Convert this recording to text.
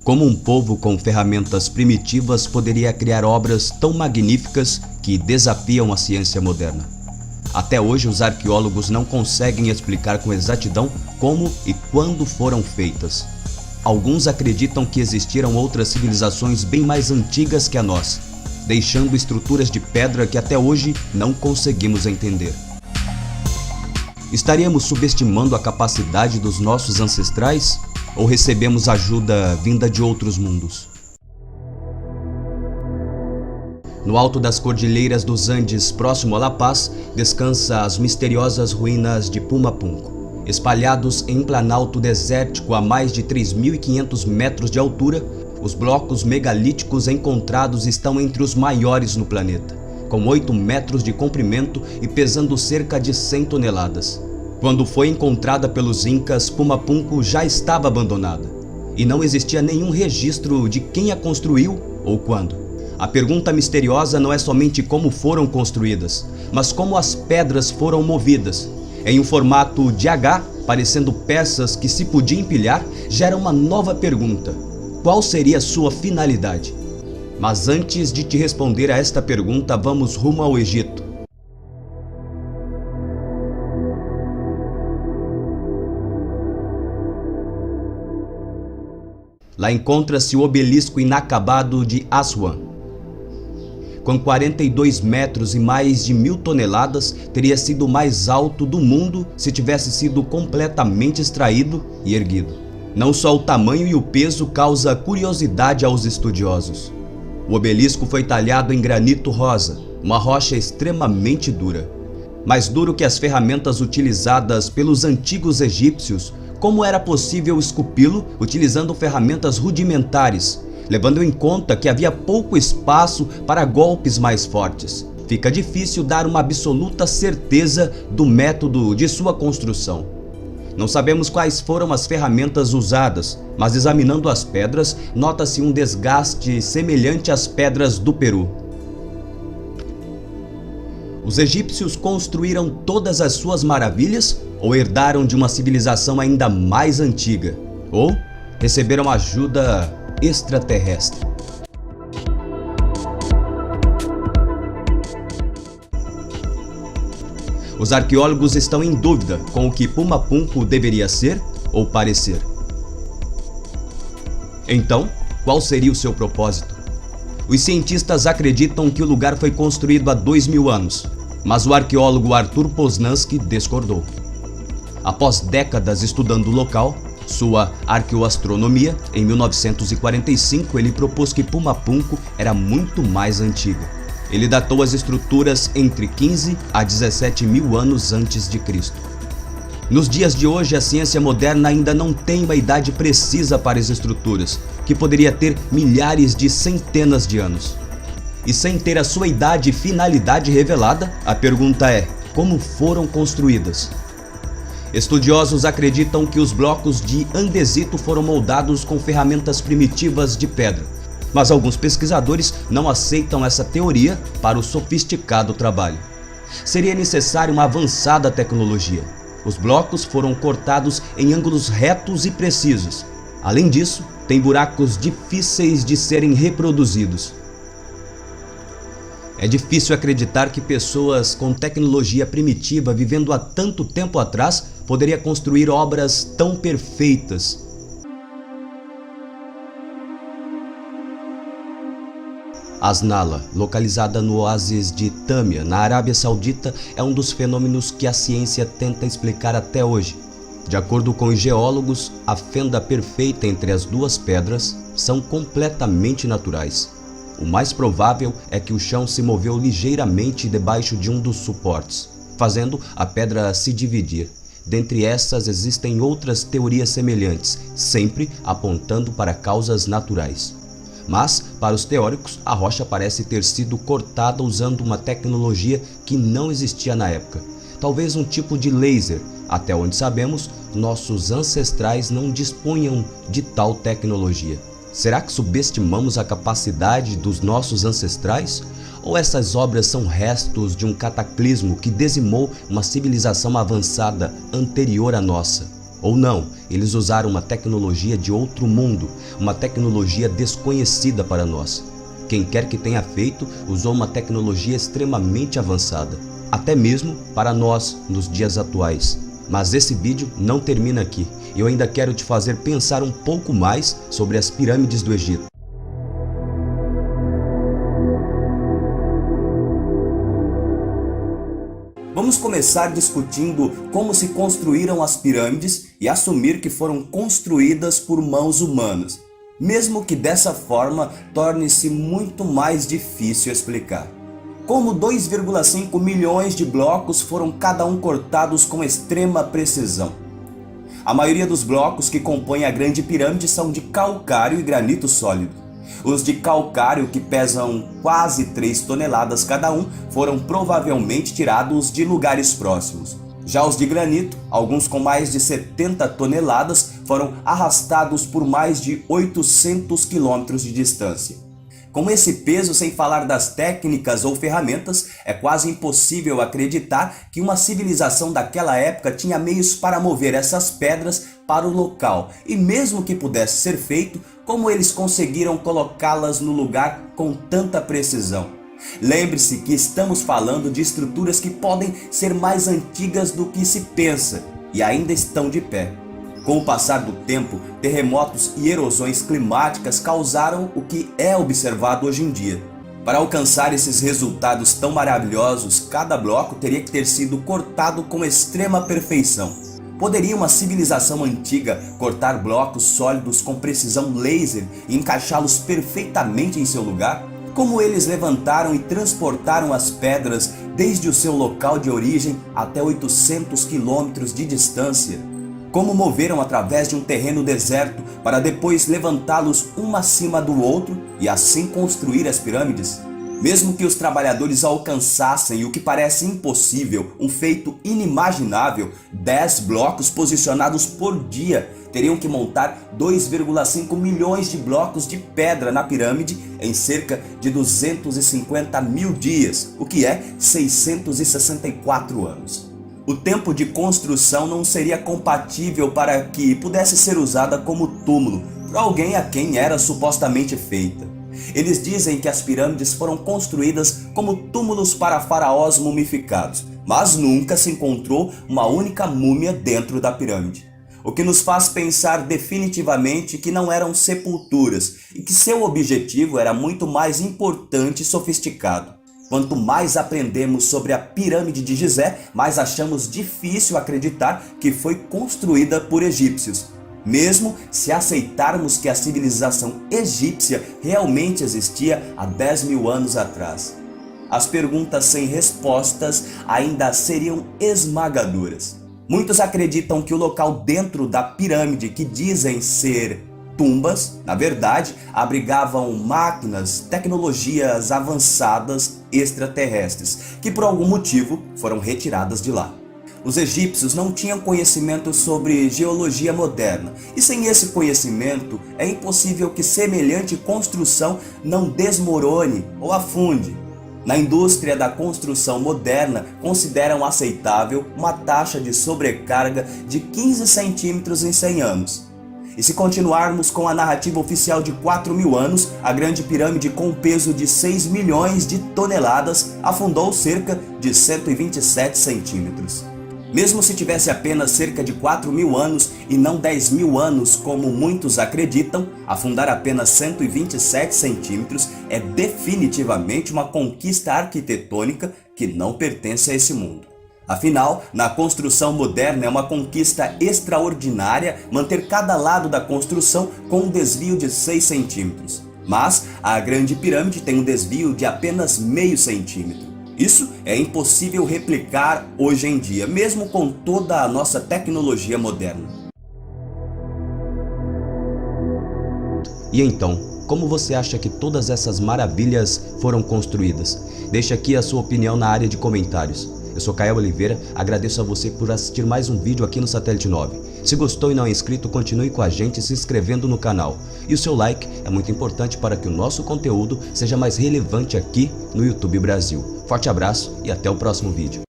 Como um povo com ferramentas primitivas poderia criar obras tão magníficas que desafiam a ciência moderna? Até hoje, os arqueólogos não conseguem explicar com exatidão como e quando foram feitas. Alguns acreditam que existiram outras civilizações bem mais antigas que a nossa, deixando estruturas de pedra que até hoje não conseguimos entender. Estaríamos subestimando a capacidade dos nossos ancestrais ou recebemos ajuda vinda de outros mundos? No alto das cordilheiras dos Andes, próximo a La Paz, descansa as misteriosas ruínas de Pumapunku. Espalhados em planalto desértico a mais de 3.500 metros de altura, os blocos megalíticos encontrados estão entre os maiores no planeta, com 8 metros de comprimento e pesando cerca de 100 toneladas. Quando foi encontrada pelos Incas, Pumapunku já estava abandonada, e não existia nenhum registro de quem a construiu ou quando. A pergunta misteriosa não é somente como foram construídas, mas como as pedras foram movidas. Em um formato de H, parecendo peças que se podiam empilhar, gera uma nova pergunta: qual seria sua finalidade? Mas antes de te responder a esta pergunta, vamos rumo ao Egito. Lá encontra-se o obelisco inacabado de Aswan. Com 42 metros e mais de 1.000 toneladas, teria sido o mais alto do mundo se tivesse sido completamente extraído e erguido. Não só o tamanho e o peso causa curiosidade aos estudiosos. O obelisco foi talhado em granito rosa, uma rocha extremamente dura. Mais duro que as ferramentas utilizadas pelos antigos egípcios, como era possível esculpi-lo utilizando ferramentas rudimentares, levando em conta que havia pouco espaço para golpes mais fortes? Fica difícil dar uma absoluta certeza do método de sua construção. Não sabemos quais foram as ferramentas usadas, mas examinando as pedras, nota-se um desgaste semelhante às pedras do Peru. Os egípcios construíram todas as suas maravilhas ou herdaram de uma civilização ainda mais antiga? Ou receberam ajuda extraterrestre? Os arqueólogos estão em dúvida com o que Pumapunku deveria ser ou parecer. Então, qual seria o seu propósito? Os cientistas acreditam que o lugar foi construído há 2.000 anos, mas o arqueólogo Arthur Poznański discordou. Após décadas estudando o local, sua arqueoastronomia, em 1945 ele propôs que Pumapunku era muito mais antiga. Ele datou as estruturas entre 15 a 17 mil anos antes de Cristo. Nos dias de hoje, a ciência moderna ainda não tem uma idade precisa para as estruturas, que poderia ter milhares de centenas de anos. E sem ter a sua idade e finalidade revelada, a pergunta é: como foram construídas? Estudiosos acreditam que os blocos de andesito foram moldados com ferramentas primitivas de pedra, mas alguns pesquisadores não aceitam essa teoria para o sofisticado trabalho. Seria necessária uma avançada tecnologia. Os blocos foram cortados em ângulos retos e precisos. Além disso, tem buracos difíceis de serem reproduzidos. É difícil acreditar que pessoas com tecnologia primitiva vivendo há tanto tempo atrás poderia construir obras tão perfeitas. Asnala, localizada no oásis de Tâmia, na Arábia Saudita, é um dos fenômenos que a ciência tenta explicar até hoje. De acordo com os geólogos, a fenda perfeita entre as duas pedras são completamente naturais. O mais provável é que o chão se moveu ligeiramente debaixo de um dos suportes, fazendo a pedra se dividir. Dentre essas existem outras teorias semelhantes, sempre apontando para causas naturais. Mas, para os teóricos, a rocha parece ter sido cortada usando uma tecnologia que não existia na época. Talvez um tipo de laser. Até onde sabemos, nossos ancestrais não dispunham de tal tecnologia. Será que subestimamos a capacidade dos nossos ancestrais? Ou essas obras são restos de um cataclismo que dizimou uma civilização avançada anterior à nossa? Ou não, eles usaram uma tecnologia de outro mundo, uma tecnologia desconhecida para nós. Quem quer que tenha feito usou uma tecnologia extremamente avançada, até mesmo para nós nos dias atuais. Mas esse vídeo não termina aqui. Eu ainda quero te fazer pensar um pouco mais sobre as pirâmides do Egito. Vamos começar discutindo como se construíram as pirâmides e assumir que foram construídas por mãos humanas, mesmo que dessa forma torne-se muito mais difícil explicar. Como 2,5 milhões de blocos foram cada um cortados com extrema precisão. A maioria dos blocos que compõem a Grande Pirâmide são de calcário e granito sólido. Os de calcário, que pesam quase 3 toneladas cada um, foram provavelmente tirados de lugares próximos. Já os de granito, alguns com mais de 70 toneladas, foram arrastados por mais de 800 quilômetros de distância. Com esse peso, sem falar das técnicas ou ferramentas, é quase impossível acreditar que uma civilização daquela época tinha meios para mover essas pedras para o local. E mesmo que pudesse ser feito, como eles conseguiram colocá-las no lugar com tanta precisão? Lembre-se que estamos falando de estruturas que podem ser mais antigas do que se pensa e ainda estão de pé. Com o passar do tempo, terremotos e erosões climáticas causaram o que é observado hoje em dia. Para alcançar esses resultados tão maravilhosos, cada bloco teria que ter sido cortado com extrema perfeição. Poderia uma civilização antiga cortar blocos sólidos com precisão laser e encaixá-los perfeitamente em seu lugar? Como eles levantaram e transportaram as pedras desde o seu local de origem até 800 quilômetros de distância? Como moveram através de um terreno deserto para depois levantá-los um acima do outro e assim construir as pirâmides? Mesmo que os trabalhadores alcançassem o que parece impossível, um feito inimaginável, 10 blocos posicionados por dia teriam que montar 2,5 milhões de blocos de pedra na pirâmide em cerca de 250 mil dias, o que é 664 anos. O tempo de construção não seria compatível para que pudesse ser usada como túmulo por alguém a quem era supostamente feita. Eles dizem que as pirâmides foram construídas como túmulos para faraós mumificados, mas nunca se encontrou uma única múmia dentro da pirâmide. O que nos faz pensar definitivamente que não eram sepulturas e que seu objetivo era muito mais importante e sofisticado. Quanto mais aprendemos sobre a pirâmide de Gizé, mais achamos difícil acreditar que foi construída por egípcios. Mesmo se aceitarmos que a civilização egípcia realmente existia há 10 mil anos atrás. As perguntas sem respostas ainda seriam esmagadoras. Muitos acreditam que o local dentro da pirâmide que dizem ser tumbas, na verdade, abrigavam máquinas, tecnologias avançadas extraterrestres, que por algum motivo foram retiradas de lá. Os egípcios não tinham conhecimento sobre geologia moderna, e sem esse conhecimento é impossível que semelhante construção não desmorone ou afunde. Na indústria da construção moderna, consideram aceitável uma taxa de sobrecarga de 15 centímetros em 100 anos. E se continuarmos com a narrativa oficial de 4 mil anos, a Grande Pirâmide, com um peso de 6 milhões de toneladas, afundou cerca de 127 centímetros. Mesmo se tivesse apenas cerca de 4 mil anos e não 10 mil anos, como muitos acreditam, afundar apenas 127 centímetros é definitivamente uma conquista arquitetônica que não pertence a esse mundo. Afinal, na construção moderna é uma conquista extraordinária manter cada lado da construção com um desvio de 6 centímetros. Mas a Grande Pirâmide tem um desvio de apenas meio centímetro. Isso é impossível replicar hoje em dia, mesmo com toda a nossa tecnologia moderna. E então, como você acha que todas essas maravilhas foram construídas? Deixe aqui a sua opinião na área de comentários. Eu sou Kael Oliveira, agradeço a você por assistir mais um vídeo aqui no Satélite 9. Se gostou e não é inscrito, continue com a gente se inscrevendo no canal. E o seu like é muito importante para que o nosso conteúdo seja mais relevante aqui no YouTube Brasil. Forte abraço e até o próximo vídeo.